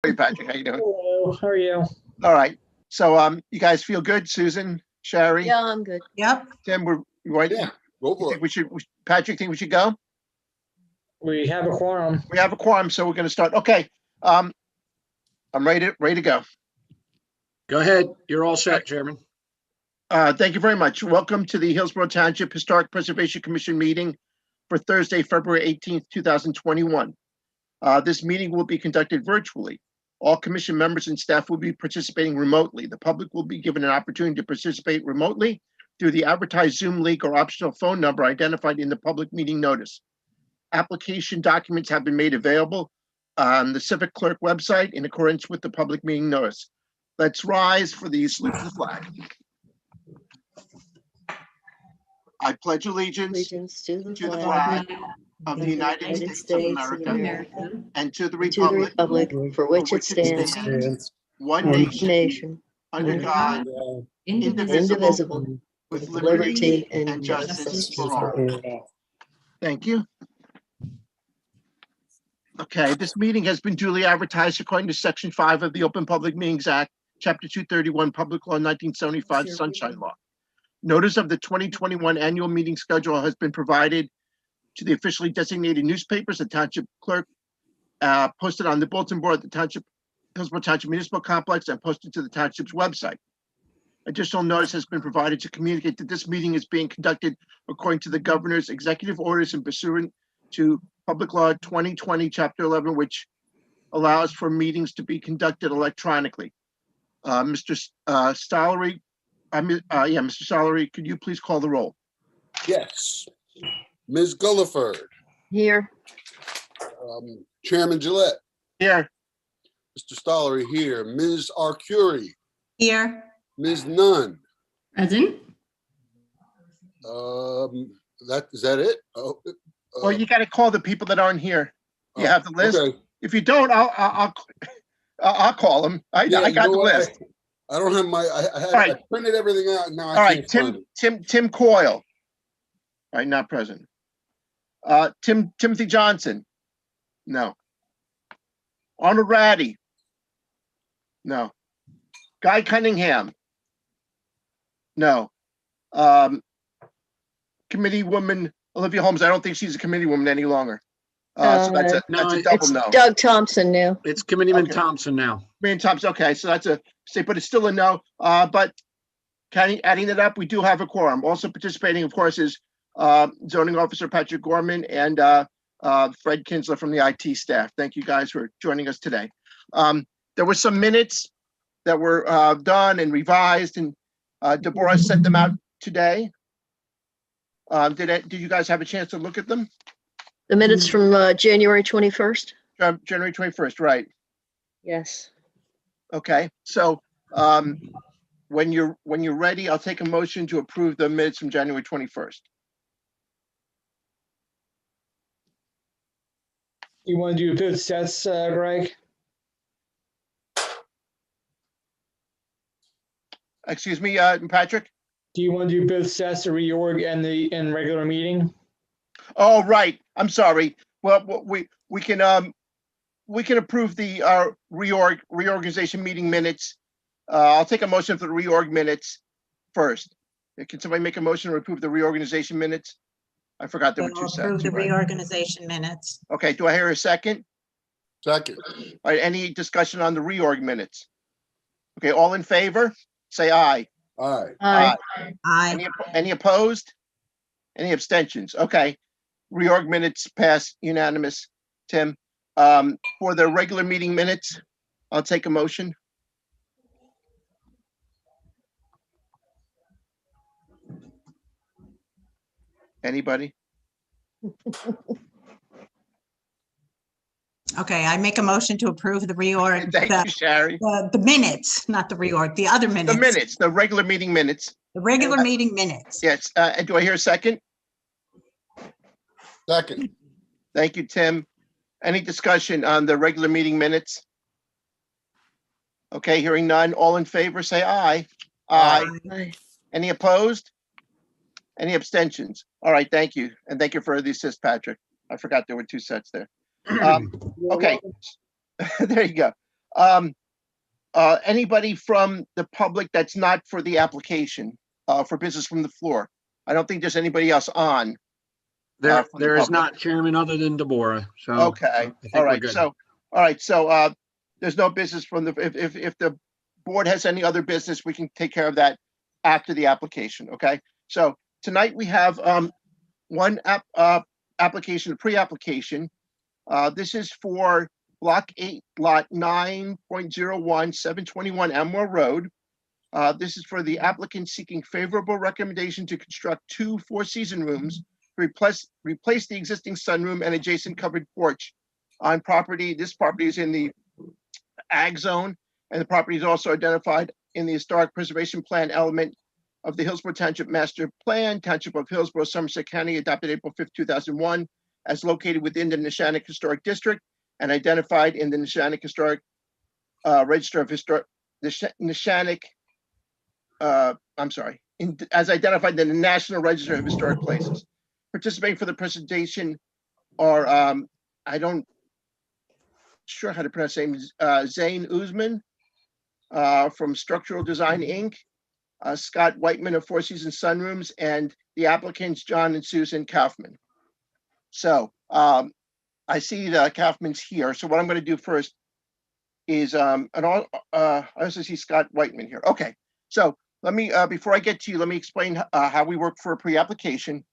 Hey, Patrick, how you doing? Hello, how are you? All right. So, you guys feel good? Susan, Sherry, Yeah, I'm good. Yep. Tim, we're right. Yeah, go You for think it. we should, Patrick, think we should go? We have a quorum. We have a quorum, so we're going to start. Okay. I'm ready to go. Go ahead. You're all set, Chairman. Thank you very much. Welcome to the Hillsborough Township Historic Preservation Commission meeting for Thursday, February 18th, 2021. This meeting will be conducted virtually. All commission members and staff will be participating remotely. The public will be given an opportunity to participate remotely through the advertised Zoom link or optional phone number identified in the public meeting notice. Application documents have been made available on the Civic Clerk website in accordance with the public meeting notice. Let's rise for the salute to the flag. I pledge allegiance Allegiance to the to the flag flag of the United States of America and to the and to the republic republic for which it stands, one one nation, nation, under God, indivisible, indivisible, with with liberty liberty and justice justice for for all. all. Thank you. Okay, this meeting has been duly advertised according to Section 5 of the Open Public Meetings Act, Chapter 231, Public Law 1975, Sunshine Law. Notice of the 2021 annual meeting schedule has been provided to the officially designated newspapers, the Township Clerk, posted on the bulletin board at the Hillsborough Township Municipal Complex, and posted to the Township's website. Additional notice has been provided to communicate that this meeting is being conducted according to the governor's executive orders and pursuant to Public Law 2020, Chapter 11, which allows for meetings to be conducted electronically. Mr. Stollery, Mr. Stollery, could you please call the roll? Yes. Ms. Gulliford, Here, Chairman Gillette, Here. Mr. Stollery here, Ms. Arcuri, Here. Ms. Nunn. Present. Is that it? Oh, Well, you got to call the people that aren't here. You have the list? Okay. If you don't, I'll call them. I Yeah, got you know the what? list. I don't have my, I right. printed everything out and now All I right, can't find it. Tim Coyle. All right, not present. Timothy Johnson. No. Arnold Ratty. No. Guy Cunningham. No. Committee woman Olivia Holmes. I don't think she's a committee woman any longer. So that's a double it's no. Doug Thompson now. It's Committeeman Okay. Thompson now. Committeeman Thompson. Okay, so that's a say, but it's still a no. But adding it up, we do have a quorum. Also participating, of course, is zoning officer Patrick Gorman and Fred Kinsler from the IT staff. Thank you guys for joining us today. There were some minutes that were done and revised, and Deborah sent them out today. Did you guys have a chance to look at them? The minutes from January 21st? January 21st, right? Yes. Okay, so when you're ready, I'll take a motion to approve the minutes from January 21st. You want to do both sets, Greg? Excuse me, Patrick? Do you want to do both sets, the reorg and regular meeting? Oh, right. I'm sorry. Well, we can approve the reorganization meeting minutes. I'll take a motion for the reorg minutes first. Can somebody make a motion to approve the reorganization minutes? I forgot there were two sets. Approve the Right. reorganization minutes. Okay, do I hear a second? Second. All right, any discussion on the reorg minutes? Okay, all in favor, say aye. All right. Aye. Aye. Any opposed? Any abstentions? Okay, reorg minutes pass unanimous. Tim, for the regular meeting minutes, I'll take a motion. Anybody? Okay, I make a motion to approve the reorg, Thank you, Sherry. the minutes, not the reorg, the other minutes. The minutes, the regular meeting minutes. The regular meeting minutes. Yes, and do I hear a second? Second. Thank you, Tim. Any discussion on the regular meeting minutes? Okay, hearing none. All in favor, say aye. Aye. Aye. Any opposed? Any abstentions? All right, thank you. And thank you for the assist, Patrick. I forgot there were two sets there. Okay, there you go. Anybody from the public that's not for the application, for business from the floor? I don't think there's anybody else on. There, from the there is public. not, Chairman, other than Deborah. So Okay, I all think we're right, good. so, all right, so, there's no business from the, if the board has any other business, we can take care of that after the application, okay? So tonight we have, one application, a pre-application. This is for Block 8, Lot 9.01, 721 Elmore Road. This is for the applicant seeking favorable recommendation to construct 2 four-season rooms, replace the existing sunroom and adjacent covered porch on property. This property is in the ag zone, and the property is also identified in the historic preservation plan element of the Hillsborough Township Master Plan, Township of Hillsborough, Somerset County, adopted April 5th, 2001, as located within the NESHANIC Historic District and identified in the NESHANIC Historic Register of Historic, NESHANIC, as identified in the National Register of Historic Places. Participating for the presentation are, I don't sure how to pronounce his name, Zane Uzman from Structural Design, Inc., Scott Whiteman of Four Seasons Sunrooms, and the applicants, John and Susan Kaufman. So I see the Kaufman's here. So what I'm going to do first is, I also see Scott Whiteman here. Okay, so let me, before I get to you, let me explain how we work for a pre-application.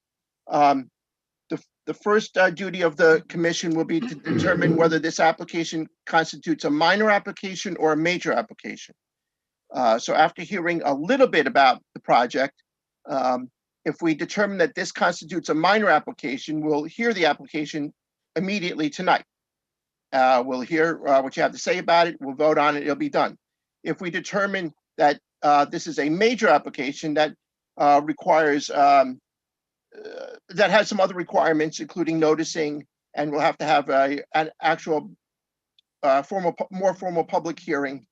The first duty of the commission will be to determine whether this application constitutes a minor application or a major application. So after hearing a little bit about the project, if we determine that this constitutes a minor application, we'll hear the application immediately tonight. We'll hear what you have to say about it. We'll vote on it. It'll be done. If we determine that this is a major application that requires, that has some other requirements, including noticing, and we'll have to have an actual more formal public hearing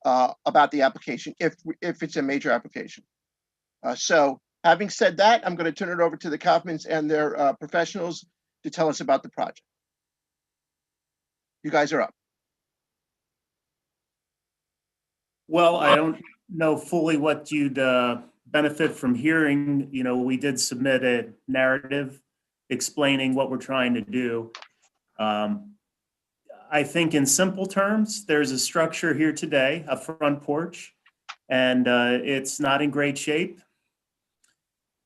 about the application if it's a major application. So having said that, I'm going to turn it over to the Kaufmans and their professionals to tell us about the project. You guys are up. Well, I don't know fully what you'd benefit from hearing. You know, we did submit a narrative explaining what we're trying to do. I think in simple terms, there's a structure here today, a front porch, and it's not in great shape.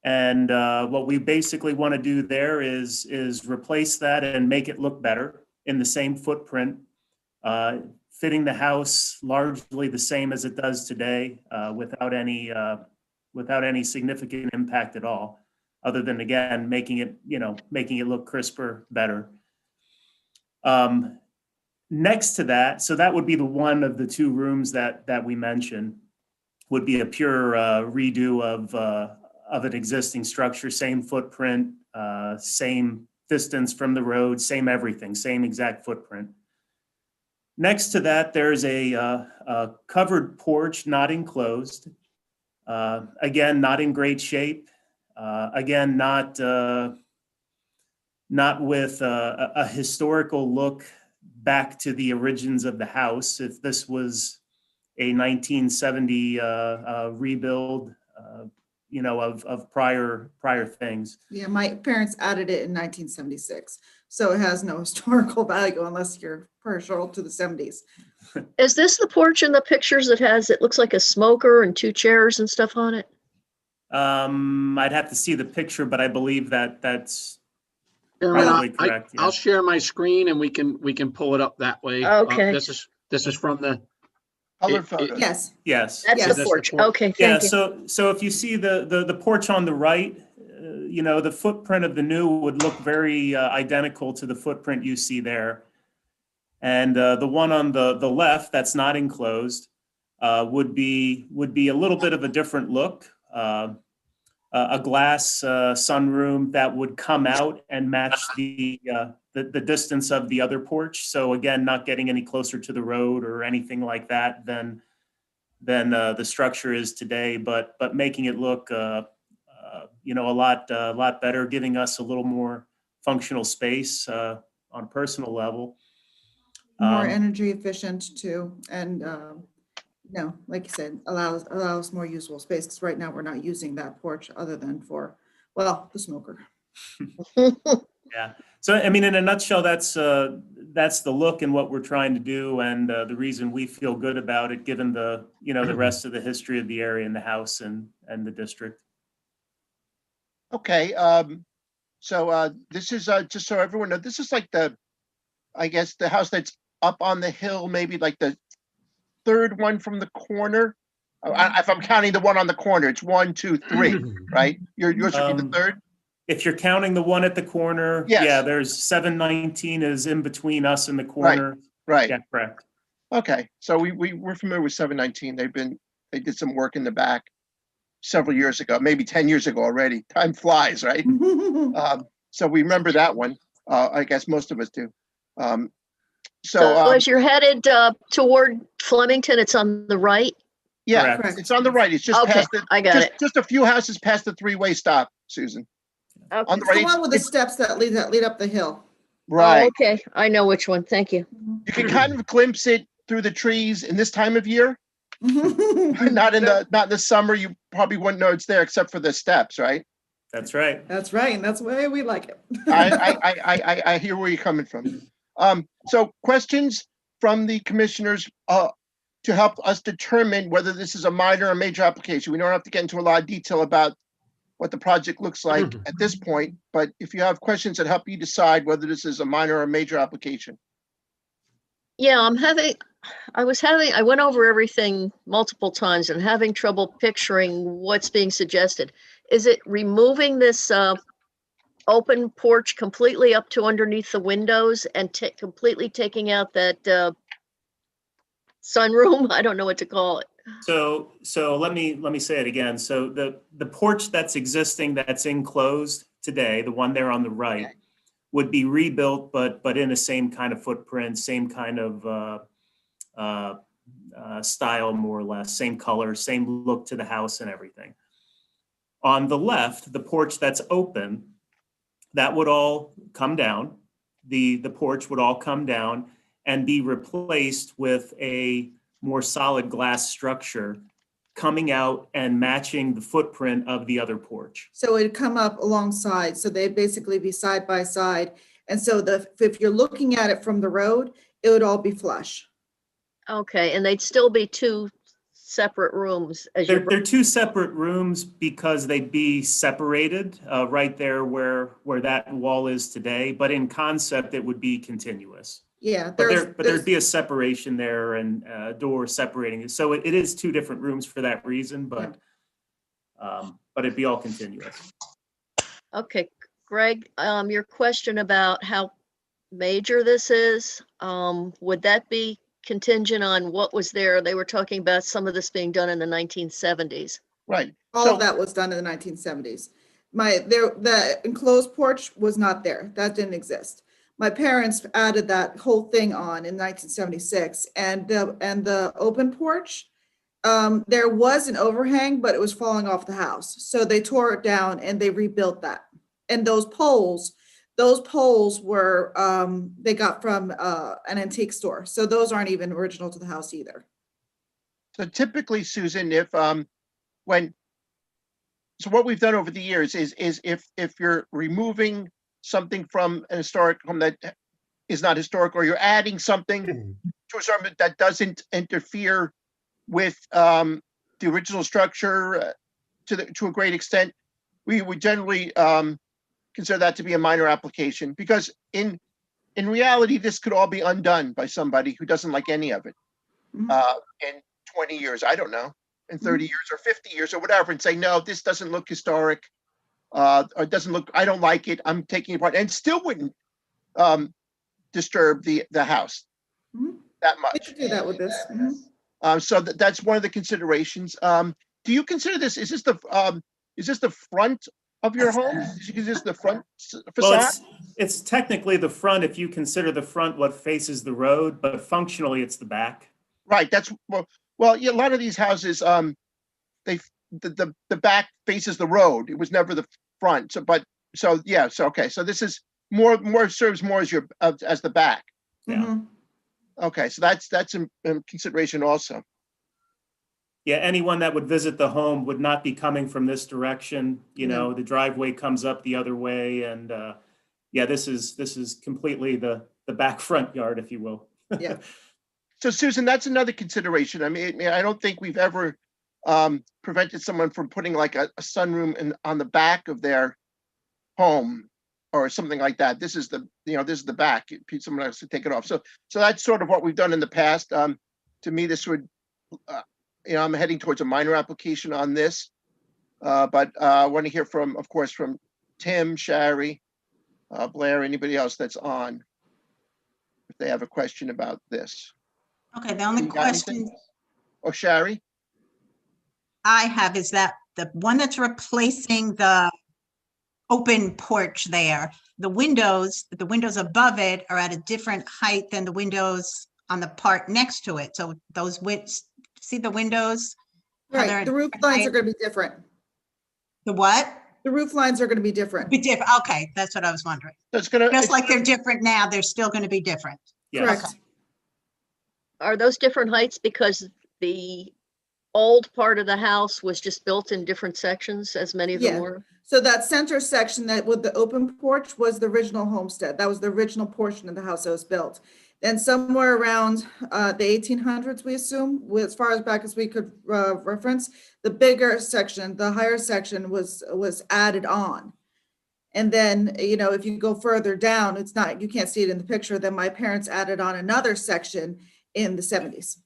And what we basically want to do there is replace that and make it look better in the same footprint, fitting the house largely the same as it does today, without any significant impact at all, other than, again, making it look crisper, better. Next to that, so that would be the one of the 2 rooms that we mentioned, would be a pure redo of an existing structure, same footprint, same distance from the road, same everything, same exact footprint. Next to that, there's a covered porch, not enclosed. Again, not in great shape. Again, not with a historical look back to the origins of the house. If this was a 1970 rebuild, of prior things. Yeah, my parents added it in 1976, so it has no historical value unless you're partial to the 70s. Is this the porch in the pictures that has, it looks like a smoker and 2 chairs and stuff on it? I'd have to see the picture, but I believe that's Chairman, probably correct. I'll share my screen and we can pull it up that way. Okay. This is from the Color photos. Yes, Yes. That's Yes. the That's the porch. porch. Okay, Yeah, thank you. so if you see the porch on the right, the footprint of the new would look very identical to the footprint you see there. And the one on the left that's not enclosed would be a little bit of a different look. A glass sunroom that would come out and match the distance of the other porch. So again, not getting any closer to the road or anything like that than the structure is today, but making it look a lot better, giving us a little more functional space on a personal level. More Um, energy efficient too, and, like you said, allows more usable space, because right now we're not using that porch other than for, well, the smoker. Yeah. So, I mean, in a nutshell, that's the look and what we're trying to do, and the reason we feel good about it, given the, the rest of the history of the area and the house and the district. Okay, so this is just so everyone knows, this is like I guess the house that's up on the hill, maybe like the third one from the corner. If I'm counting the one on the corner, it's 1, 2, 3, right? Yours would be the third. If you're counting the one at the corner, Yes. yeah, there's 719 is in between us and the corner. Right. Yeah, correct. Okay, so we're familiar with 719. They did some work in the back several years ago, maybe 10 years ago already. Time flies, right? So we remember that one. I guess most of us do. So as you're headed toward Flemington, it's on the right? Yeah, Correct. it's on the right. It's just Okay, past I got it. just a few houses past the three-way stop, Susan. Okay. On the It's the right, one with the steps that lead up the hill. right. Oh, okay, I know which one. Thank you. You can kind of glimpse it through the trees in this time of year. Not in the summer. You probably wouldn't know it's there except for the steps, right? That's right. That's right, and that's the way we like it. I hear where you're coming from. So questions from the commissioners to help us determine whether this is a minor or major application. We don't have to get into a lot of detail about what the project looks like at this point, but if you have questions that help you decide whether this is a minor or major application. Yeah, I went over everything multiple times and having trouble picturing what's being suggested. Is it removing this open porch completely up to underneath the windows and completely taking out that sunroom? I don't know what to call it. So let me say it again. So the porch that's existing, that's enclosed today, the one there on the right, would be rebuilt, but in the same kind of footprint, same kind of style, more or less, same color, same look to the house and everything. On the left, the porch that's open, that would all come down. The porch would all come down and be replaced with a more solid glass structure coming out and matching the footprint of the other porch. So it'd come up alongside, so they'd basically be side by side. And so if you're looking at it from the road, it would all be flush. Okay, and they'd still be two separate rooms as They're two separate rooms because they'd be separated right there where that wall is today. But in concept, it would be continuous. Yeah. But there'd be a separation there and a door separating it. So it is two different rooms for that reason, but it'd be all continuous. Okay, Greg, your question about how major this is, would that be contingent on what was there? They were talking about some of this being done in the 1970s. Right. All of that was done in the 1970s. The enclosed porch was not there. That didn't exist. My parents added that whole thing on in 1976, and the open porch, there was an overhang, but it was falling off the house. So they tore it down and they rebuilt that. And those poles were, they got from an antique store. So those aren't even original to the house either. So typically, Susan, so what we've done over the years is if you're removing something from an historic home that is not historic, or you're adding something to a certain that doesn't interfere with the original structure to a great extent, we would generally consider that to be a minor application, because in reality, this could all be undone by somebody who doesn't like any of it in 20 years, I don't know, in 30 years or 50 years or whatever, and say, no, this doesn't look historic. Or it doesn't look, I don't like it, I'm taking it apart, and still wouldn't disturb the house that much. We could do that with this. So that's one of the considerations. Do you consider this, is this the front of your home? Is this the front facade? Well, it's technically the front if you consider the front what faces the road, but functionally it's the back. Right, that's, well, yeah, a lot of these houses, the back faces the road. It was never the front. So this is more serves more as as the back. Yeah. Okay, so that's in consideration also. Yeah, anyone that would visit the home would not be coming from this direction. You know, the driveway comes up the other way, and yeah, this is completely the back front yard, if you will. Yeah. So Susan, that's another consideration. I mean, I don't think we've ever prevented someone from putting like a sunroom on the back of their home or something like that. This is this is the back. Someone has to take it off. So that's sort of what we've done in the past. To me, this would, I'm heading towards a minor application on this, but I want to hear of course, from Tim, Shari, Blair, anybody else that's on, if they have a question about this. Okay, the only You got anything? question Or Shari? I have is that the one that's replacing the open porch there, the windows above it are at a different height than the windows on the part next to it. So those see the windows? How they're Right, at the roof different lines height? are gonna be different. The what? The roof lines are gonna be different. Be different. Okay, that's what I was wondering. So it's gonna, Just like they're different now, they're still going to be different. Yes. Correct. Are those different heights because the old part of the house was just built in different sections, as many of them Yeah. were? So that center section that with the open porch was the original homestead. That was the original portion of the house that was built. Then somewhere around the 1800s, we assume, as far as back as we could reference, the bigger section, the higher section was added on. And then, if you go further down, you can't see it in the picture, then my parents added on another section in the 70s.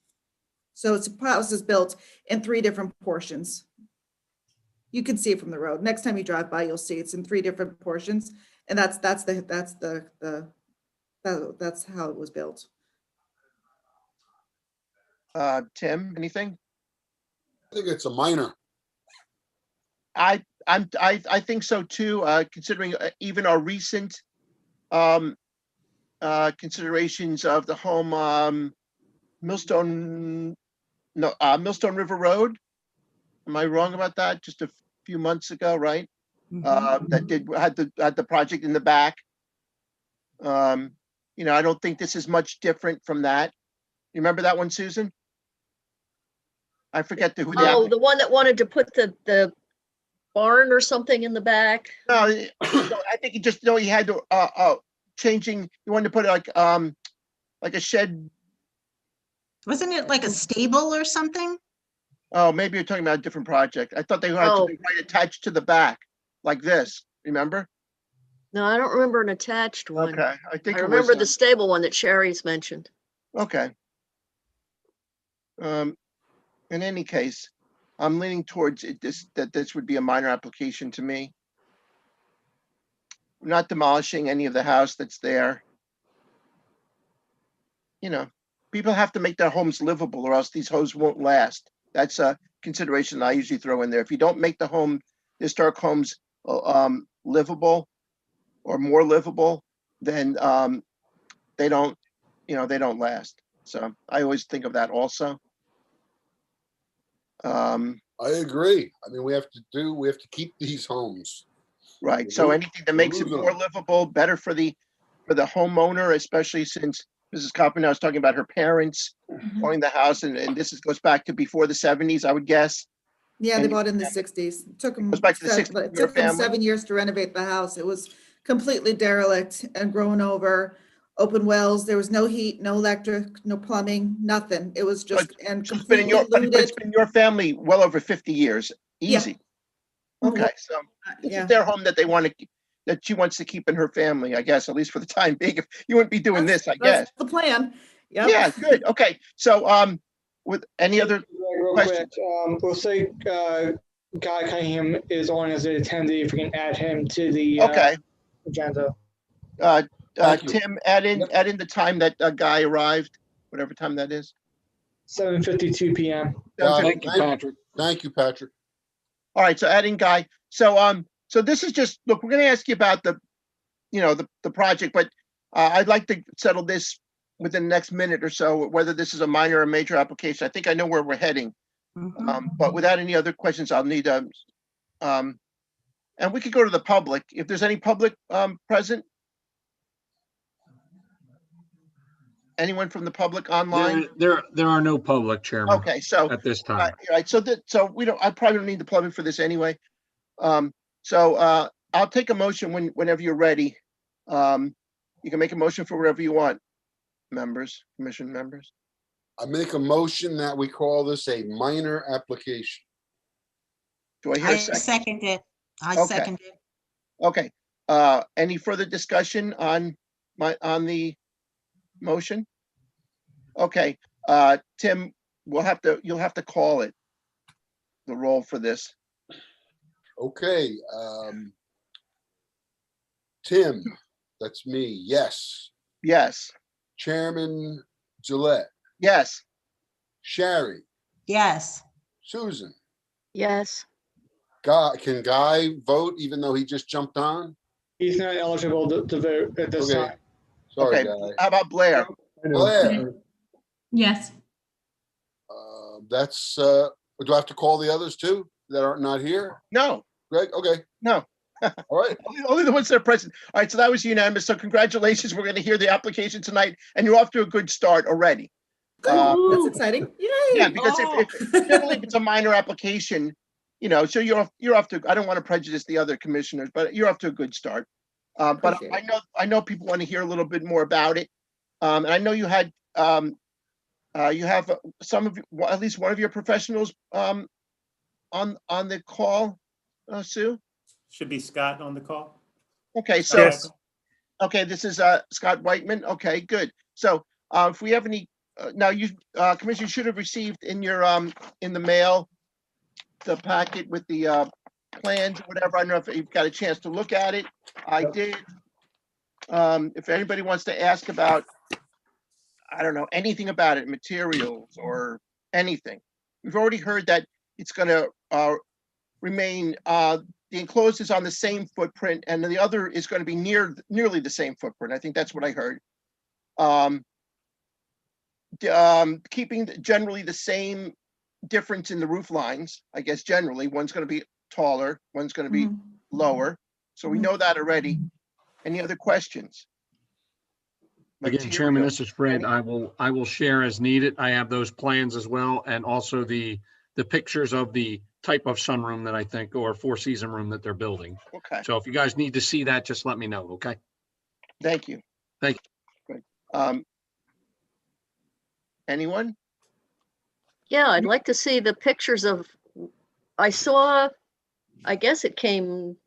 So it's a house is built in 3 different portions. You can see it from the road. Next time you drive by, you'll see it's in 3 different portions. And that's how it was built. Tim, anything? I think it's a minor. I think so too, considering even our recent considerations of the home, Millstone River Road. Am I wrong about that? Just a few months ago, right? That had the project in the back. I don't think this is much different from that. You remember that one, Susan? I forget who the Oh, the one that wanted to put the barn or something in the back? No, I think he had to changing. He wanted to put like a shed. Wasn't it like a stable or something? Oh, maybe you're talking about a different project. I thought they had to be right attached to the back, like this. Remember? No, I don't remember an attached one. Okay, I think I it remember was, the stable one that Sherry's mentioned. Okay. In any case, I'm leaning towards that this would be a minor application to me. We're not demolishing any of the house that's there. People have to make their homes livable or else these homes won't last. That's a consideration I usually throw in there. If you don't make the historic homes livable or more livable, then they don't last. So I always think of that also. I agree. I mean, we have to keep these homes. Right. So anything that makes it more livable, better for the homeowner, especially since Mrs. Carpenter was talking about her parents owning the house, and this goes back to before the 70s, I would guess. Yeah, And they bought it in the 60s. It goes back to the 60s, It your took them family? 7 years to renovate the house. It was completely derelict and grown over, open wells. There was no heat, no electric, no plumbing, nothing. It was just, and So it's been completely it's looted. been your family well over 50 years. Easy. Okay, so this Yeah. is their home that that she wants to keep in her family, I guess, at least for the time being. If you wouldn't be doing this, I guess. That's the plan. Yep. Yeah, good. Okay, so with any other Real questions? quick, we'll say Guy Cunningham is on as an attendee. If we can add him to the Okay, agenda. Thank you. Tim, add in the time that guy arrived, whatever time that is. 7:52 p.m. Thank you, Patrick. Thank you, Patrick. All right, so adding Guy. So this is just, look, we're going to ask you about the project, but I'd like to settle this within the next minute or so, whether this is a minor or major application. I think I know where we're heading. But without any other questions, I'll need and we could go to the public if there's any public present. Anyone from the public online? There are no public, Chairman, Okay, so, at this all time. right, so we don't, I probably don't need the plumbing for this anyway. I'll take a motion whenever you're ready. You can make a motion for whatever you want, commission members. I make a motion that we call this a minor application. Do I hear I a second? second it. I Okay. second it. Okay, any further discussion on the motion? Okay, Tim, you'll have to call it, the roll for this. Okay, Tim, that's me, yes. Yes, Chairman Gillette, yes, Shari, Yes. Susan, Yes, Guy, can Guy vote even though he just jumped on? He's not eligible to vote at this Okay. time. Sorry, okay, Guy. how about Blair? Blair, Yes. that's, do I have to call the others too that are not here? No, Greg, okay, no, all right. only the ones that are present. All right, so that was unanimous, so congratulations, we're gonna hear the application tonight, and you're off to a good start already. That's exciting. Yay. Yeah, because if generally if it's a minor application, so you're off to, I don't want to prejudice the other commissioners, but you're off to a good start. But Appreciate I know people want to hear a little bit more about it. And I know you had, you have some of, at least one of your professionals on the call, Sue? Should be Scott on the call. Okay, so, Yes. okay, this is Scott Whiteman. Okay, good. So if we have any, now you, Commissioner, should have received in your, in the mail, the packet with the plans or whatever. I don't know if you've got a chance to look at it. I did. If anybody wants to ask about, I don't know, anything about it, materials or anything. We've already heard that it's gonna remain, the enclosed is on the same footprint and the other is gonna be nearly the same footprint. I think that's what I heard. Keeping generally the same difference in the roof lines, I guess generally, one's gonna be taller, one's gonna be lower. So we know that already. Any other questions? Again, Chairman, Material. this is Fred. I will share as needed. I have those plans as well, and also the pictures of the type of sunroom that I think, or four-season room that they're building. Okay, So if you guys need to see that, just let me know, okay? thank you. Thank you. Good. Anyone? yeah, I'd like to see the pictures of, I saw, I guess it came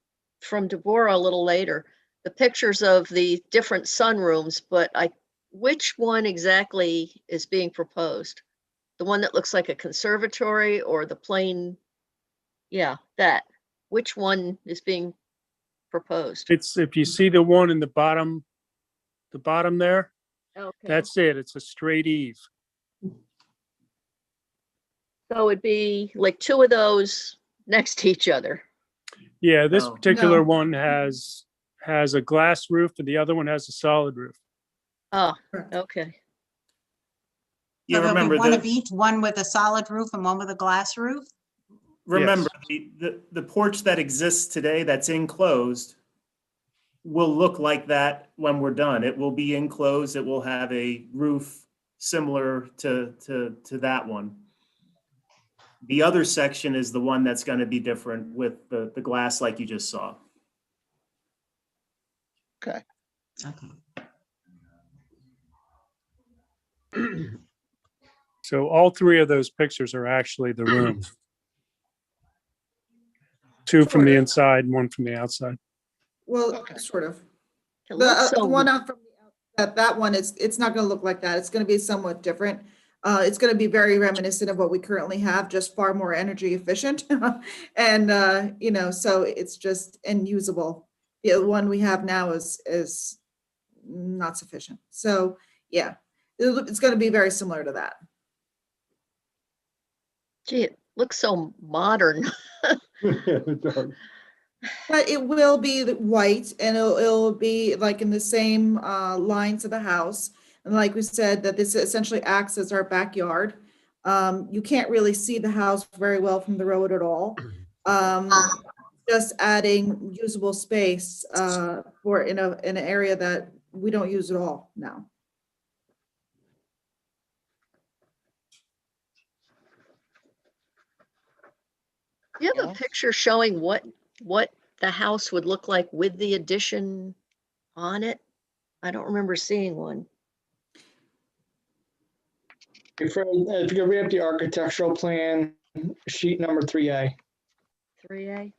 from Deborah a little later, the pictures of the different sunrooms, but which one exactly is being proposed? The one that looks like a conservatory or the plain? Yeah, that. Which one is being proposed? It's, if you see the one in the bottom there, Okay. that's it. It's a straight eave. So it'd be like two of those next to each other. Yeah, this No. particular No. one has a glass roof and the other one has a solid roof. Oh, Correct. okay. Yeah, So there'll be remember one of each, one with a solid roof and one with a glass roof? remember the porch that exists today that's enclosed will look like that when we're done. It will be enclosed. It will have a roof similar to that one. The other section is the one that's going to be different with the glass like you just saw. Okay, Okay. So all three of those pictures are actually the rooms. Two from the inside and one from the outside. Well, Okay. sort of. It The looks so, one out from that one is, it's not gonna look like that. It's gonna be somewhat different. It's gonna be very reminiscent of what we currently have, just far more energy efficient. And, so it's just unusable. The one we have now is not sufficient. So, yeah, it's gonna be very similar to that. gee, it looks so modern. But it will be white and it'll be like in the same lines of the house. And like we said, that this essentially acts as our backyard. You can't really see the house very well from the road at all. Just adding usable space for in an area that we don't use at all now. Do you have a Yeah. picture showing what the house would look like with the addition on it? I don't remember seeing one. If you can read up the architectural plan, sheet number 3A. 3A?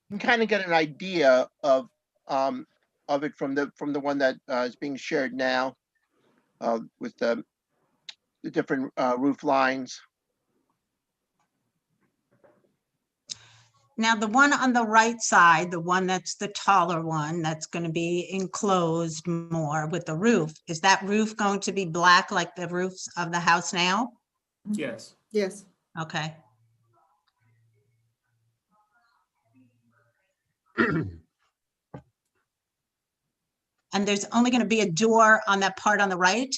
You can kind of get an idea of it from the one that is being shared now, with the different roof lines. Now, the one on the right side, the one that's the taller one, that's going to be enclosed more with the roof, is that roof going to be black like the roofs of the house now? Yes. Yes. Okay. And there's only going to be a door on that part on the right?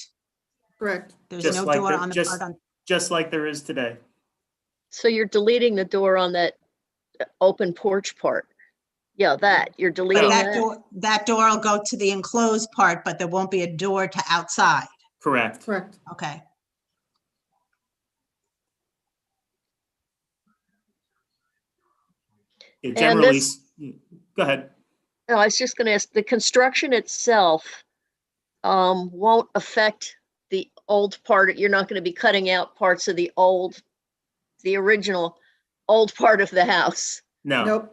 Correct. There's Just no like door the- on the just- part on, Just like there is today. So you're deleting the door on that open porch part? Yeah, you're but deleting that that? that door will go to the enclosed part, but there won't be a door to outside. Correct. Correct. Okay. It And generally, this- go ahead. No, I was just gonna ask, the construction itself won't affect the old part. You're not gonna be cutting out parts of the original old part of the house. No, Nope.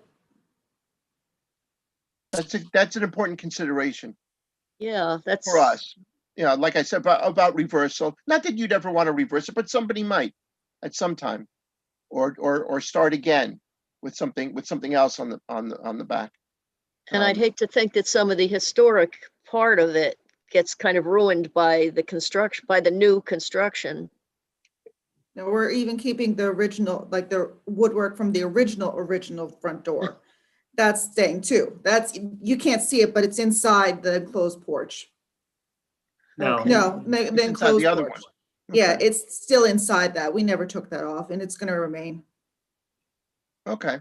That's an important consideration Yeah, that's. for us. You know, like I said about reversal, not that you'd ever want to reverse it, but somebody might at some time, or start again with something else on the back. And I'd Um, hate to think that some of the historic part of it gets kind of ruined by the new construction. No, we're even keeping the original, like the woodwork from the original front door. That's staying too. You can't see it, but it's inside the enclosed porch. no. Okay. No, the It's inside enclosed the other porch. one. Yeah, Okay. it's still inside that. We never took that off and it's gonna remain. Okay.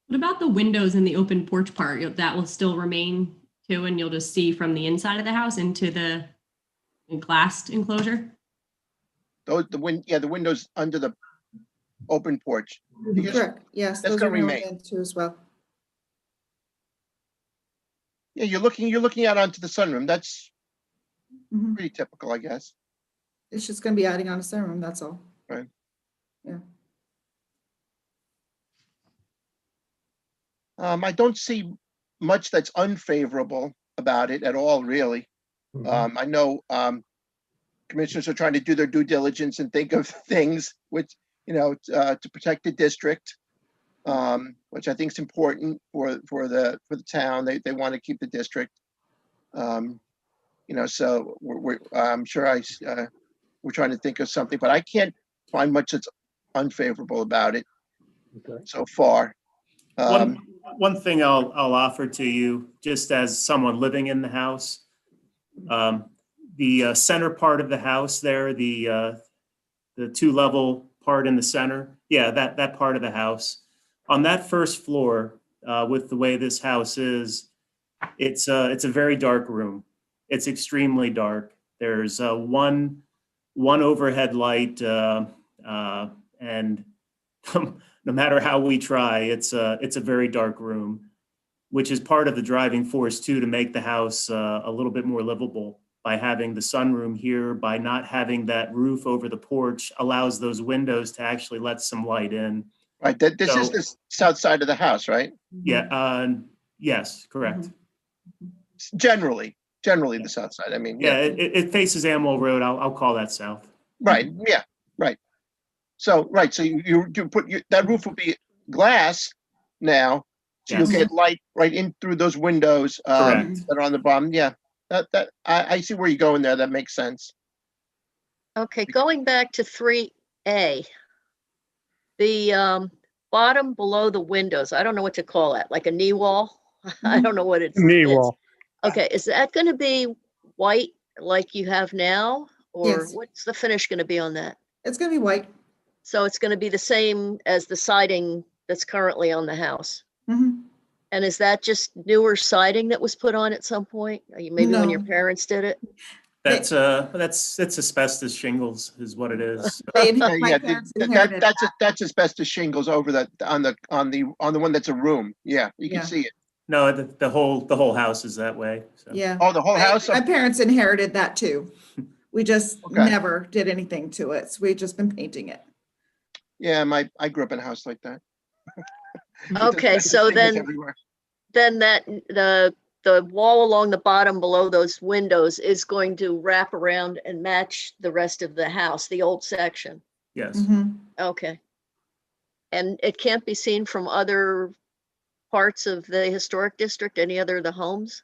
What about the windows in the open porch part? That will still remain too, and you'll just see from the inside of the house into the glassed enclosure? The windows under the open porch. Because- Correct, yes, That's those are gonna gonna remain. remain too as well. Yeah, you're looking out onto the sunroom. That's Mhm. pretty typical, I guess. It's just gonna be adding on a sunroom, that's all. I don't see much that's unfavorable about it at all, really. I know commissioners are trying to do their due diligence and think of things which, to protect the district, which I think is important for the town. They want to keep the district. So I'm sure we're trying to think of something, but I can't find much that's unfavorable about it so far. One thing I'll offer to you, just as someone living in the house, the center part of the house there, the 2-level part in the center, yeah, that part of the house. On that first floor, with the way this house is, it's a very dark room. It's extremely dark. There's one overhead light, and no matter how we try, it's a very dark room, which is part of the driving force too, to make the house a little bit more livable. By having the sunroom here, by not having that roof over the porch, allows those windows to actually let some light in. Right, this is So- the south side of the house, right? Yeah, yes, correct. Generally the south side. I mean, Yeah, it faces Amwell Road. I'll call that south. right, yeah, right. So, you put that roof will be glass now, so you'll Yes. get light right in through those windows Correct. that are on the bottom. Yeah, I see where you're going there. That makes sense. Okay, going back to 3A, the bottom below the windows, I don't know what to call that, like a knee wall? I don't know what it's. Knee wall. Okay, is that going to be white like you have now? Or Yes. what's the finish going to be on that? It's gonna be white. So it's going to be the same as the siding that's currently on the house? Mhm. And is that just newer siding that was put on at some point? Maybe when your No. parents did it? That's asbestos shingles is what it is. My Yeah, parents inherited that's asbestos shingles over that on the one that's a room. Yeah, you can Yeah. see it. No, the whole house is that way. So. Yeah. Oh, the whole house? My parents inherited that too. We just Okay. never did anything to it. So we've just been painting it. Yeah, I grew up in a house like that. Okay, so Shingles then everywhere. that the wall along the bottom below those windows is going to wrap around and match the rest of the house, the old section. Yes. Mhm. Okay. And it can't be seen from other parts of the historic district, any other of the homes?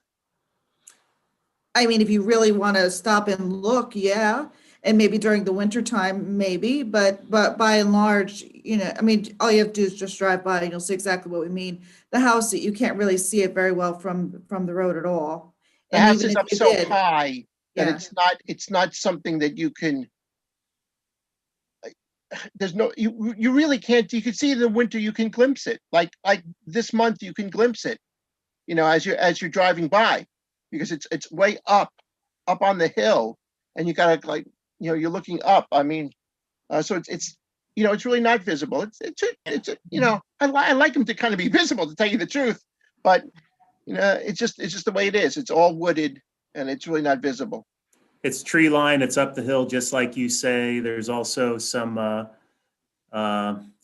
I mean, if you really want to stop and look, yeah. And maybe during the winter time, maybe, but by and large, I mean, all you have to do is just drive by and you'll see exactly what we mean. The house, you can't really see it very well from the road at all. The And house even is if up you so did, high that yeah. it's not something that you can. There's no you really can't. You can see it in the winter. You can glimpse it. Like this month, you can glimpse it. As you're driving by, because it's way up on the hill, and you gotta you're looking up. I mean, so it's really not visible. I like them to kind of be visible, to tell you the truth, but it's just the way it is. It's all wooded and it's really not visible. It's tree line, it's up the hill, just like you say. There's also some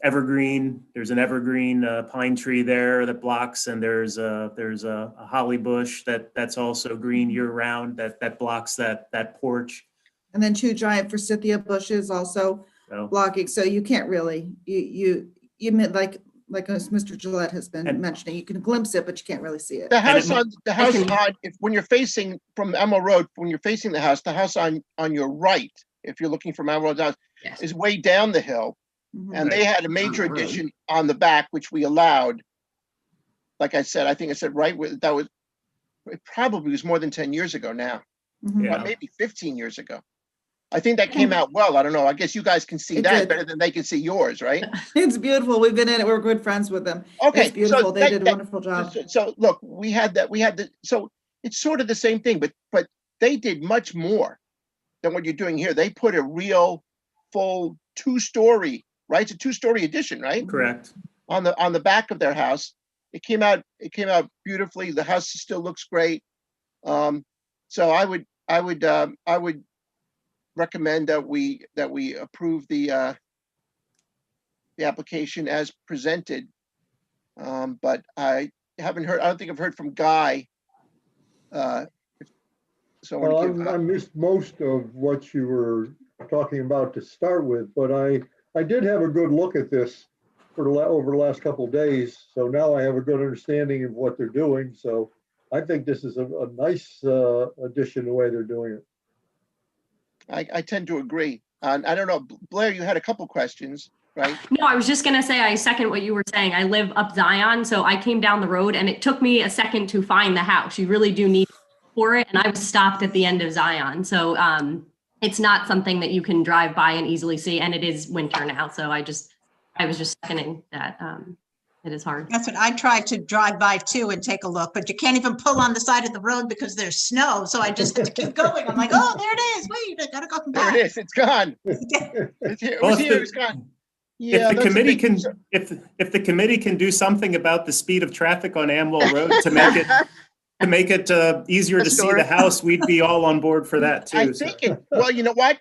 evergreen. There's an evergreen pine tree there that blocks, and there's a holly bush that's also green year round that blocks that porch. And then 2 giant forsythia bushes also So blocking. So you can't really, you meant like as Mr. Gillette has been mentioning, you can glimpse it, but you can't really see it. The house on when you're facing from Emerald Road, when you're facing the house on your right, if you're looking from Emerald Road, Yes. is way down the hill. Mhm. And they had a major addition on the back, which we allowed. Like I said, I think I said right with that was, it probably was more than 10 years ago now, Mhm. Yeah. maybe 15 years ago. I think that came out well. I don't know. I guess you guys can see It that did. better than they can see yours, right? It's beautiful. We've been in it. We're good friends with them. Okay, It's beautiful. They did a wonderful job. So look, we had the so it's sort of the same thing, but they did much more than what you're doing here. They put a real full 2-story, right? It's a 2-story addition, right? correct. On the back of their house. It came out beautifully. The house still looks great. So I would recommend that we approve the application as presented. But I don't think I've heard from Guy. So I Well, want to give, I missed most of what you were talking about to start with, but I did have a good look at this over the last couple of days. So now I have a good understanding of what they're doing. So I think this is a nice addition the way they're doing it. I tend to agree. I don't know, Blair, you had a couple questions, right? No, I was just going to say, I second what you were saying. I live up Zion, so I came down the road and it took me a second to find the house. You really do need for it. And I was stopped at the end of Zion. So it's not something that you can drive by and easily see. And it is winter now. So I was just seconding that. It is hard. That's what I tried to drive by too and take a look, but you can't even pull on the side of the road because there's snow. So I just had to keep going. I'm like, oh, there it is. Wait, I gotta go There back. it is. It's gone. It's here. Well, It's gone. Yeah, If the that's a committee big can, concern. if the committee can do something about the speed of traffic on Amwell Road to make it easier to see the house, we'd be all on board for that too. I think well, you know what?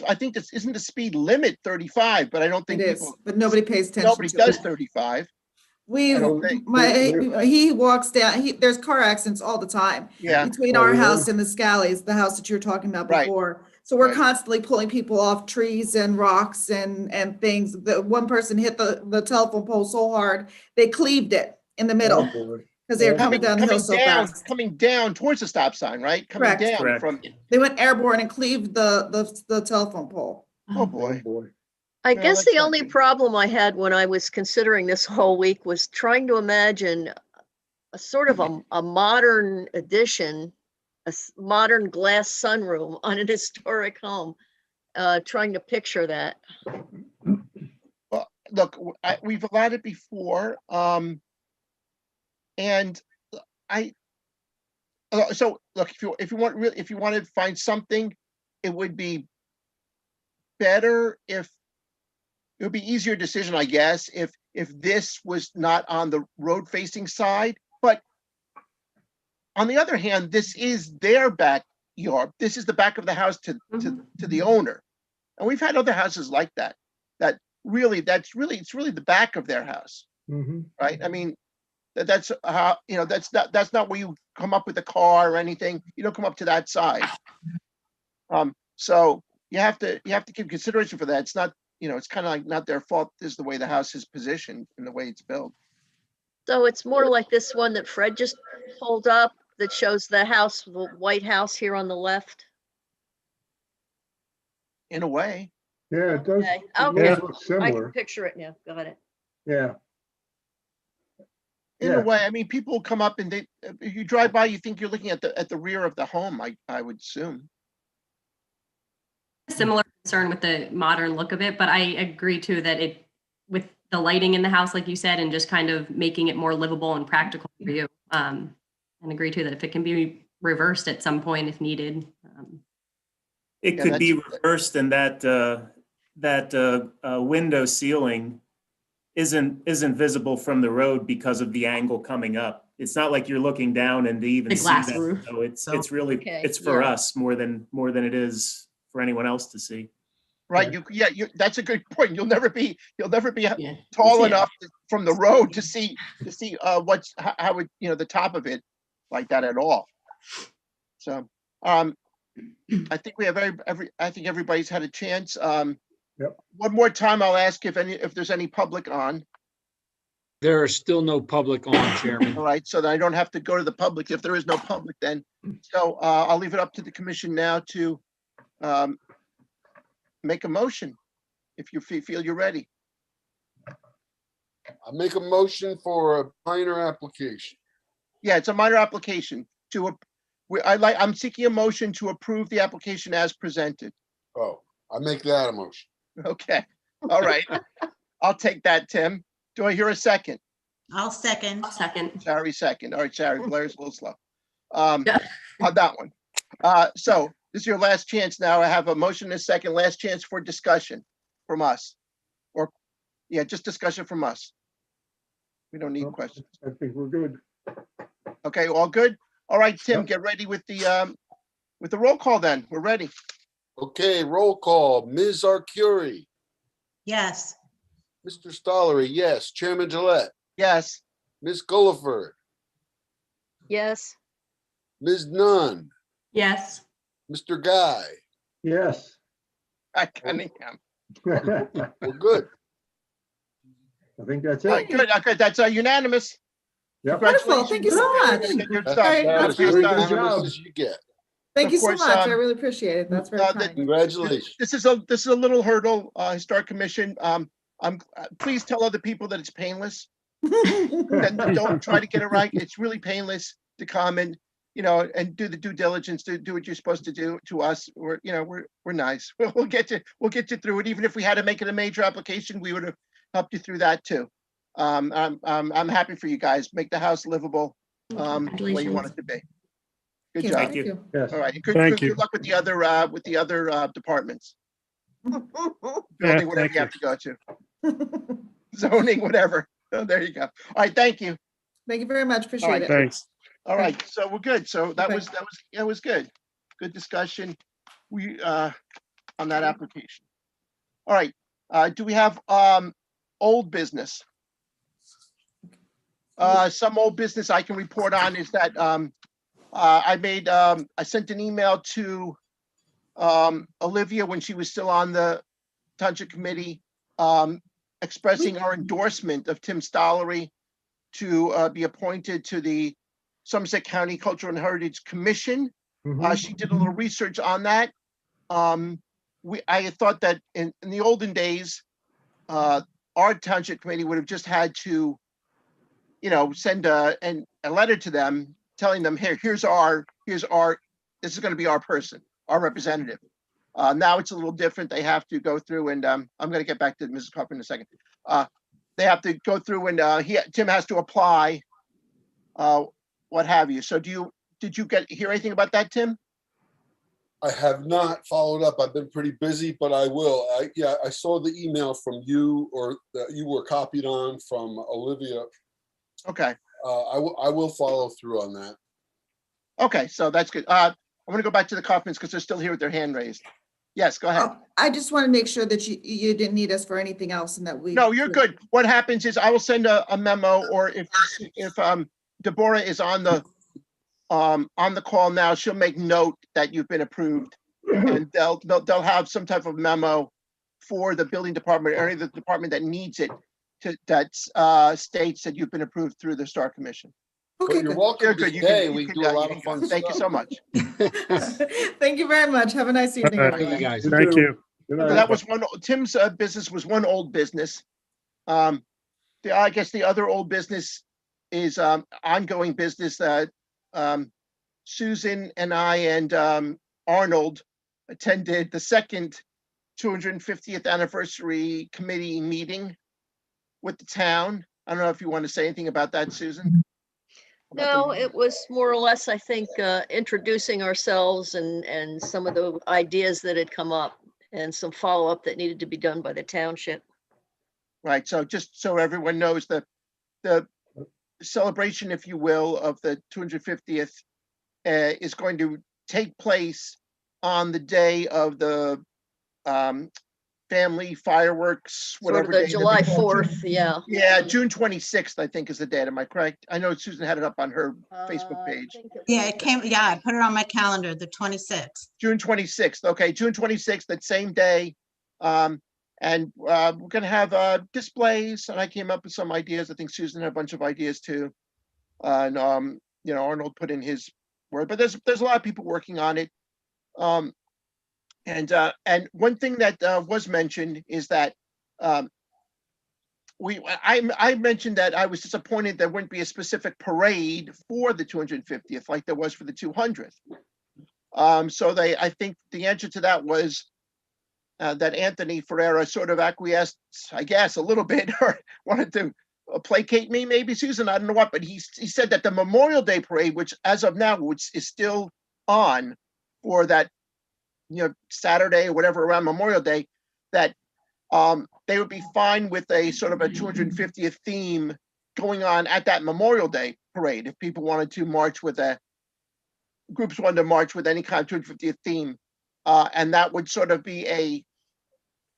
I think this isn't the speed limit 35, but I don't think It is, people, but nobody pays attention nobody to does it. 35. We, I don't think. he walks down, there's car accidents all the time. Yeah. Between our house and the Scallies, the house that you were talking about Right. before. So we're Right. constantly pulling people off trees and rocks and things. The one person hit the telephone pole so hard, they cleaved it in the middle because they were coming down the hill so fast. Coming down towards the stop sign, right? Coming Correct. down Correct. from, They went airborne and cleaved the telephone pole. oh boy. I No, guess that's the not only good. problem I had when I was considering this whole week was trying to imagine a sort of a modern addition modern glass sunroom on an historic home. Trying to picture that. Well, look, we've allowed it before, and so look, if you want to find something, it would be better if it would be easier decision, I guess, if this was not on the road facing side. But on the other hand, this is their backyard. This is the back of the house to the owner, and we've had other houses like that. It's really the back of their house, right? I mean, that's how, that's not where you come up with a car or anything. You don't come up to that side. So you have to give consideration for that. It's not, it's kind of like not their fault. This is the way the house is positioned and the way it's built. So it's more like this one that Fred just pulled up that shows the house, the White House here on the left. In a way. Yeah, it does. Okay. It Okay. does look I similar. can picture it now. Got it. Yeah. In Yeah. a way, I mean, people come up and if you drive by, you think you're looking at the rear of the home. I would assume. Similar concern with the modern look of it, but I agree too that with the lighting in the house, like you said, and just kind of making it more livable and practical for you. And agree too that if it can be reversed at some point if needed. It Yeah, could be reversed, and that window ceiling isn't visible from the road because of the angle coming up. It's not like you're looking down and to even The see glass that. roof. So it's really, Okay, it's for yeah. us more than it is for anyone else to see. Right. That's a good point. You'll never be Yeah. tall Yeah. enough from the road to see how it, the top of it like that at all. So, I think we have I think everybody's had a chance. Yep. One more time, I'll ask if there's any public on. There are still no public on, Chairman. All right, so that I don't have to go to the public if there is no public then. So I'll leave it up to the commission now to make a motion if you feel you're ready. I make a motion for a minor application. Yeah, it's a minor application I'm seeking a motion to approve the application as presented. Oh, I make that a motion. Okay, all right. I'll take that, Tim. Do I hear a second? I'll second. Second. Shari second. All right, Shari, Blair's a little slow. On that one. So this is your last chance now. I have a motion and a second, last chance for discussion from us. Just discussion from us. We don't need questions. I think we're good. Okay, all good? All right, Tim, Yep. get ready with the roll call then. We're ready. Okay, roll call. Ms. Arcuri, Yes. Mr. Stollery, yes. Chairman Gillette, Yes. Ms. Gulliford, Yes. Ms. Nunn, Yes. Mr. Guy. Yes. I Cunningham. I We're good. think that's All it. right, good. Okay, that's unanimous. Yep. Wonderful. Thank you so much. Good That's stuff. Very about much. as Very good unanimous job. as you get. Thank Of you so course, much. I really appreciate it. That's very kind. Congratulations. This is a little hurdle, Historic Commission. Please tell other people that it's painless. That don't try to get it right. It's really painless to come and and do the due diligence, to do what you're supposed to do to us. We're nice. We'll get you through it. Even if we had to make it a major application, we would have helped you through that too. I'm happy for you guys. Make the house livable, the way you Congratulations. want it to be. Good Thank job. Thank you. Yes. All right. Thank you. Good luck with the other departments. Yeah, Building, whatever thank you have to go to. Zoning, whatever. Oh, there you go. All right. Thank you. Thank you very much. All Appreciate right, it. Thanks. All right. So we're good. So that Okay. was good. Good discussion. We on that application. All right. Do we have old business? Some old business I can report on is that I sent an email to Olivia when she was still on the Township Committee, expressing our endorsement of Tim Stollery to be appointed to the Somerset County Cultural and Heritage Commission. Mhm. She did a little research on that. I thought that in the olden days, our Township Committee would have just had to, send a letter to them telling them, here's our this is going to be our person, our representative. Now it's a little different. They have to go through and I'm going to get back to Mrs. Carpenter in a second. They have to go through and Tim has to apply, what have you. So did you hear anything about that, Tim? I have not followed up. I've been pretty busy, but I will. Yeah, I saw the email from you, or that you were copied on from Olivia. Okay. I will follow through on that. Okay, so that's good. I'm going to go back to the Kaufmans because they're still here with their hand raised. Yes, go ahead. I just want to make sure that you didn't need us for anything else and that we. No, you're good. What happens is I will send a memo, or if Deborah is on the call now, she'll make note that you've been approved, and they'll have some type of memo for the building department or any of the department that needs it that states that you've been approved through the Star Commission. Okay, You're good. welcome You're to good. stay. We do a lot of fun Thank you stuff. so much. Thanay you very much. Have a nice evening, All right. Thank you, everyone. guys. Thank you. Good So night. that was Tim's business was one old business. I guess the other old business is ongoing business that Susan and I and Arnold attended the second 250th anniversary committee meeting with the town. I don't know if you want to say anything about that, Susan. No, it was more or less, I think, introducing ourselves and some of the ideas that had come up and some follow-up that needed to be done by the township. Right, so just so everyone knows, the celebration, if you will, of the 250th is going to take place on the day of the family fireworks, Sort whatever of the day. July 4th, yeah. Yeah, June 26th, I think is the date. Am I correct? I know Susan had it up on her Facebook I page. think it Yeah, was it came, yeah, I put it on my calendar, the 26th. June 26th. Okay, June 26th, that same day. And we're going to have displays, and I came up with some ideas. I think Susan had a bunch of ideas too. And Arnold put in his word, but there's a lot of people working on it. And one thing that was mentioned is that I mentioned that I was disappointed there wouldn't be a specific parade for the 250th like there was for the 200th. So I think the answer to that was that Anthony Ferreira sort of acquiesced, I guess, a little bit, or wanted to placate me, maybe, Susan, I don't know what, but he said that the Memorial Day parade, which as of now, which is still on for that, Saturday or whatever around Memorial Day, that they would be fine with a sort of a 250th theme going on at that Memorial Day parade. If people wanted to march with groups wanted to march with any kind of 250th theme. And that would sort of be a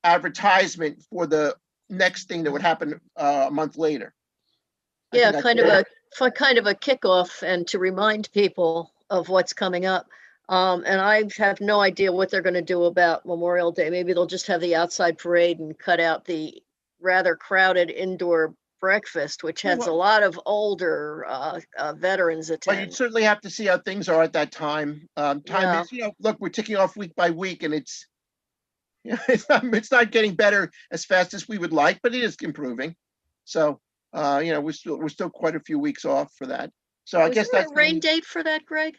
advertisement for the next thing that would happen a month later. Yeah, kind of a kickoff and to remind people of what's coming up. And I have no idea what they're going to do about Memorial Day. Maybe they'll just have the outside parade and cut out the rather crowded indoor breakfast, which has a lot of older veterans But attend. you'd certainly have to see how things are at that time. Yeah. Is, look, we're ticking off week by week, and it's not getting better as fast as we would like, but it is improving. So, we're still quite a few weeks off for that. So I guess there that's a rain date for that, Greg?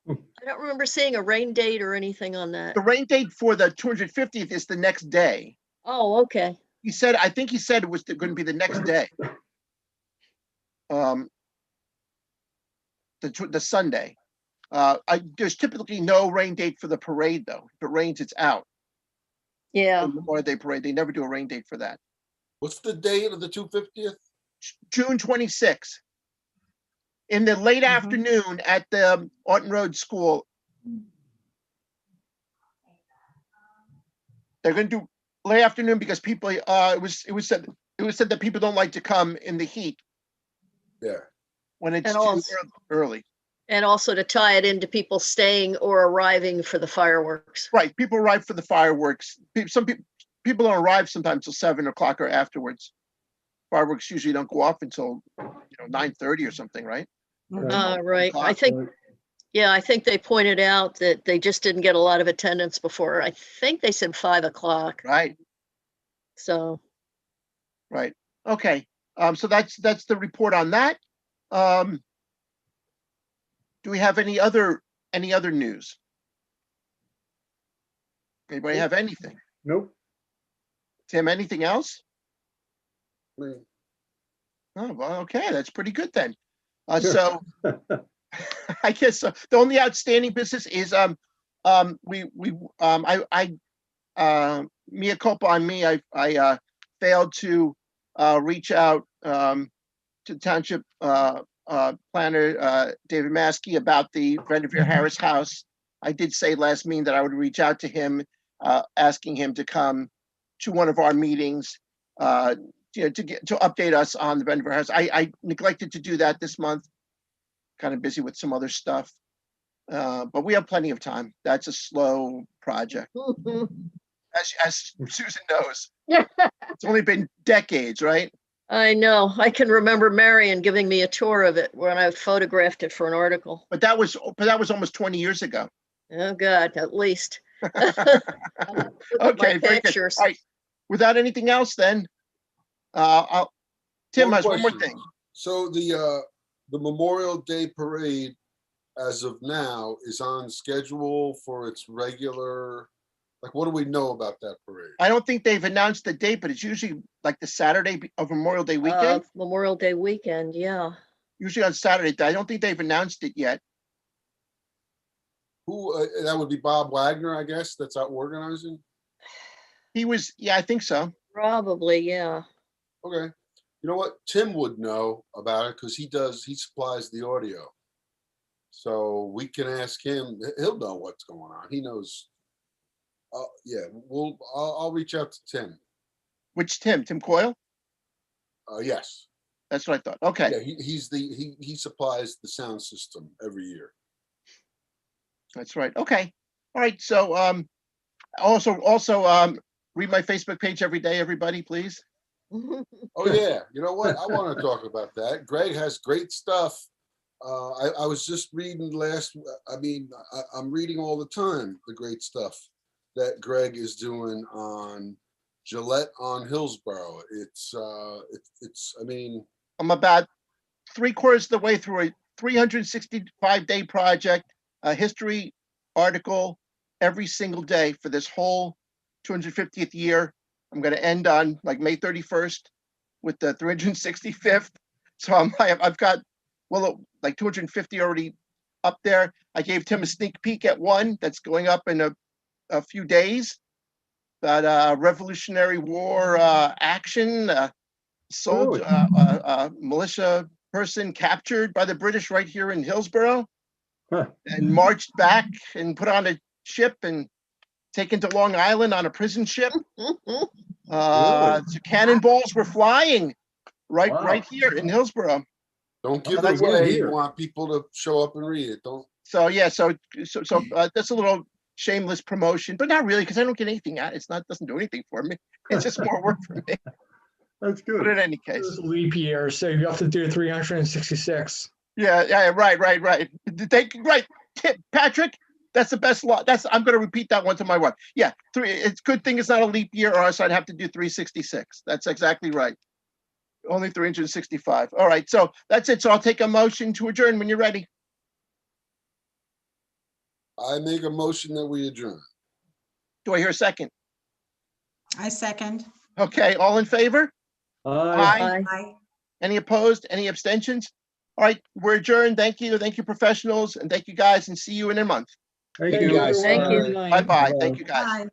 I don't remember seeing a rain date or anything on that. the rain date for the 250th is the next day. Oh, okay. I think he said it was going to be the next day. The Sunday. There's typically no rain date for the parade, though. If it rains, it's out. Yeah. The Memorial Day parade, they never do a rain date for that. What's the date of the 250th? June 26th. In the late afternoon at the Orton Road School. They're going to do late afternoon because people, it was said that people don't like to come in the heat. Yeah. When it's And too also- early. And also to tie it into people staying or arriving for the fireworks. Right, people arrive for the fireworks. Some people don't arrive sometimes till 7 o'clock or afterwards. Fireworks usually don't go off until 9:30 or something, right? Right. I think they pointed out that they just didn't get a lot of attendance before. I think they said 5 o'clock. Right. So. Right. Okay. So that's the report on that. Do we have any other Any other news? Anybody have anything? Nope. Tim, anything else? Me. Oh, well, okay, that's pretty good then. So I guess the only outstanding business is mea culpa on me. I failed to reach out to Township planner David Maskey about the Vanderveer Harris house. I did say last meeting that I would reach out to him, asking him to come to one of our meetings, to update us on the Vanderveer Harris. I neglected to do that this month. Kind of busy with some other stuff, but we have plenty of time. That's a slow project, as Susan knows. It's only been decades, right? I know. I can remember Marion giving me a tour of it when I photographed it for an article. But that was almost 20 years ago. Oh God, at least. Okay, very good. Pictures. All right. Without anything else, then Tim has one more question. thing. So the Memorial Day parade, as of now, is on schedule for its regular. Like, what do we know about that parade? I don't think they've announced the date, but it's usually like the Saturday of Memorial Day weekend. Memorial Day weekend, yeah. Usually on Saturday. I don't think they've announced it yet. Who, that would be Bob Wagner, I guess, that's out organizing? He was, yeah, I think so. Probably, yeah. Okay. You know what? Tim would know about it because he supplies the audio. So we can ask him. He'll know what's going on. He knows. Yeah, I'll reach out to Tim. Which Tim? Tim Coyle? Yes. That's what I thought. Okay. Yeah, he supplies the sound system every year. That's right. Okay. All right. So also read my Facebook page every day, everybody, please. Oh yeah. You know what? I want to talk about that. Greg has great stuff. I was just reading I'm reading all the time the great stuff that Greg is doing on Gillette on Hillsborough. It's I'm about 3/4 of the way through a 365-day project, a history article every single day for this whole 250th year. I'm going to end on like May 31st with the 365th. So I've got, like 250 already up there. I gave Tim a sneak peek at one that's going up in a few days. That Revolutionary War action, sold militia person captured by the British right here in Hillsborough, and marched back and put on a ship and taken to Long Island on a prison ship. So cannonballs were flying right here in Hillsborough. Don't give it away. You want people to show up and read it. Don't. So yeah, so that's a little shameless promotion, but not really, because I don't get anything out. Doesn't do anything for me. It's just more work for me. That's good. But in any case, It's leap year, so you have to do 366. Yeah, right. Right, Patrick. That's the best law. I'm going to repeat that one to my wife. Yeah, it's good thing it's not a leap year, or else I'd have to do 366. That's exactly right. Only 365. All right, so that's it. So I'll take a motion to adjourn when you're ready. I make a motion that we adjourn. Do I hear a second? I second. Okay, all in favor? Aye. Aye. Any opposed? Any abstentions? All right, we're adjourned. Thank you, professionals, and thank you guys, and see you in a month. Thank Thank you. you, Guys. everyone. Thank you. Good night. Bye-bye. Thank you, guys. Aye.